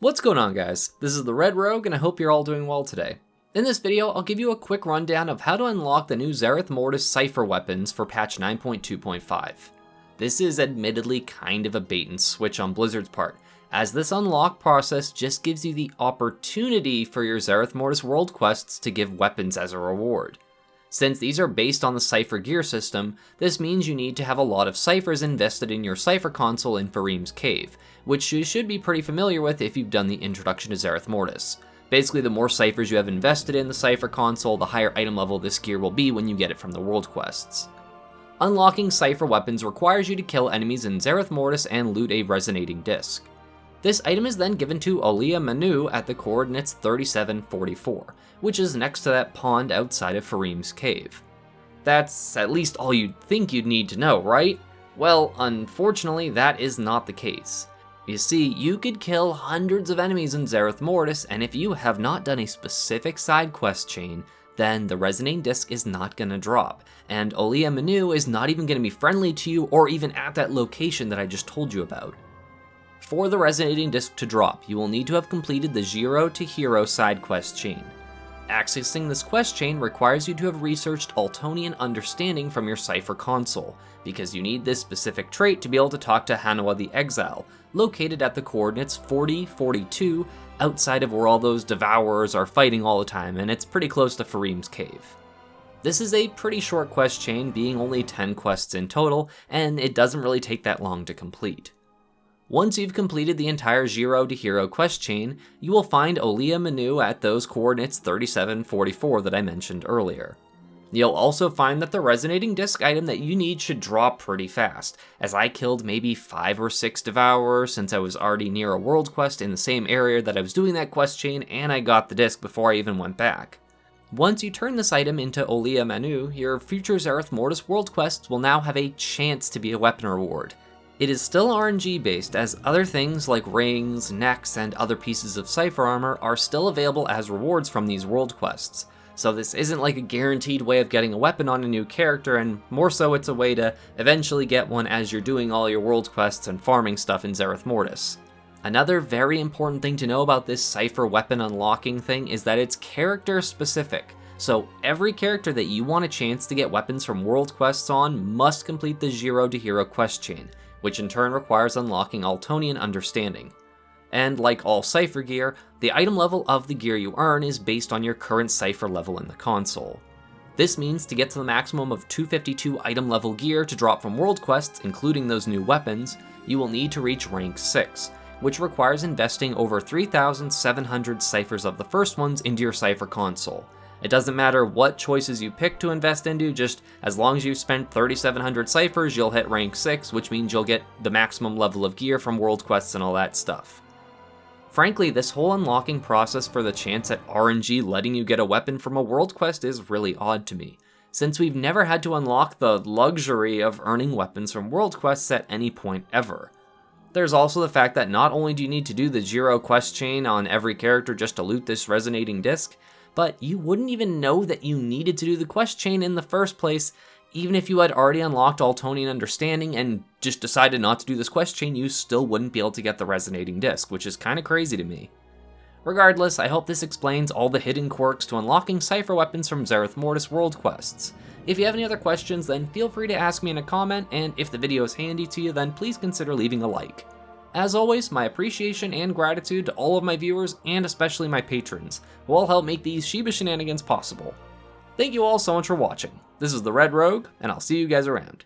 What's going on, guys? This is the Red Rogue and I hope you're all doing well today. In this video, I'll give you a quick rundown of how to unlock the new Zereth Mortis Cypher weapons for patch 9.2.5. This is admittedly kind of a bait and switch on Blizzard's part, as this unlock process just gives you the opportunity for your Zereth Mortis world quests to give weapons as a reward. Since these are based on the Cypher gear system, this means you need to have a lot of ciphers invested in your Cypher console in Farim's Cave, which you should be pretty familiar with if you've done the introduction to Zereth Mortis. Basically, the more ciphers you have invested in the Cypher console, the higher item level this gear will be when you get it from the world quests. Unlocking Cypher weapons requires you to kill enemies in Zereth Mortis and loot a resonating disc. This item is then given to Olea Manu at the coordinates 3744, which is next to that pond outside of Farim's Cave. That's at least all you'd think you'd need to know, right? Well, unfortunately, that is not the case. You see, you could kill hundreds of enemies in Zereth Mortis, and if you have not done a specific side quest chain, then the resonating disc is not going to drop, and Olea Manu is not even going to be friendly to you or even at that location that I just told you about. For the resonating disc to drop, you will need to have completed the Jiro to Hero side quest chain. Accessing this quest chain requires you to have researched Altonian Understanding from your Cypher console, because you need this specific trait to be able to talk to Hanua the Exile, located at the coordinates 4042, outside of where all those Devourers are fighting all the time, and it's pretty close to Farim's Cave. This is a pretty short quest chain, being only 10 quests in total, and it doesn't really take that long to complete. Once you've completed the entire Jiro to Hero quest chain, you will find Olea Manu at those coordinates 3744 that I mentioned earlier. You'll also find that the resonating disc item that you need should drop pretty fast, as I killed maybe 5 or 6 Devourers since I was already near a world quest in the same area that I was doing that quest chain, and I got the disc before I even went back. Once you turn this item into Olea Manu, your future Zereth Mortis world quests will now have a chance to be a weapon reward. It is still RNG based, as other things like rings, necks, and other pieces of Cypher armor are still available as rewards from these world quests. So this isn't like a guaranteed way of getting a weapon on a new character, and more so it's a way to eventually get one as you're doing all your world quests and farming stuff in Zereth Mortis. Another very important thing to know about this Cypher weapon unlocking thing is that it's character specific. So every character that you want a chance to get weapons from world quests on must complete the Jiro to Hero quest chain, which in turn requires unlocking Altonian Understanding. And like all Cypher gear, the item level of the gear you earn is based on your current Cypher level in the console. This means to get to the maximum of 252 item level gear to drop from world quests, including those new weapons, you will need to reach rank 6, which requires investing over 3,700 ciphers of the first ones into your Cypher console. It doesn't matter what choices you pick to invest into, just as long as you've spent 3,700 ciphers, you'll hit rank 6, which means you'll get the maximum level of gear from world quests and all that stuff. Frankly, this whole unlocking process for the chance at RNG letting you get a weapon from a world quest is really odd to me, since we've never had to unlock the luxury of earning weapons from world quests at any point ever. There's also the fact that not only do you need to do the Jiro quest chain on every character just to loot this resonating disc, but you wouldn't even know that you needed to do the quest chain in the first place. Even if you had already unlocked Altonian Understanding and just decided not to do this quest chain, you still wouldn't be able to get the resonating disc, which is kinda crazy to me. Regardless, I hope this explains all the hidden quirks to unlocking Cypher weapons from Zereth Mortis world quests. If you have any other questions, then feel free to ask me in a comment, and if the video is handy to you, then please consider leaving a like. As always, my appreciation and gratitude to all of my viewers, and especially my patrons, who all help make these Shiba Shenanigans possible. Thank you all so much for watching. This is the Red Rogue, and I'll see you guys around.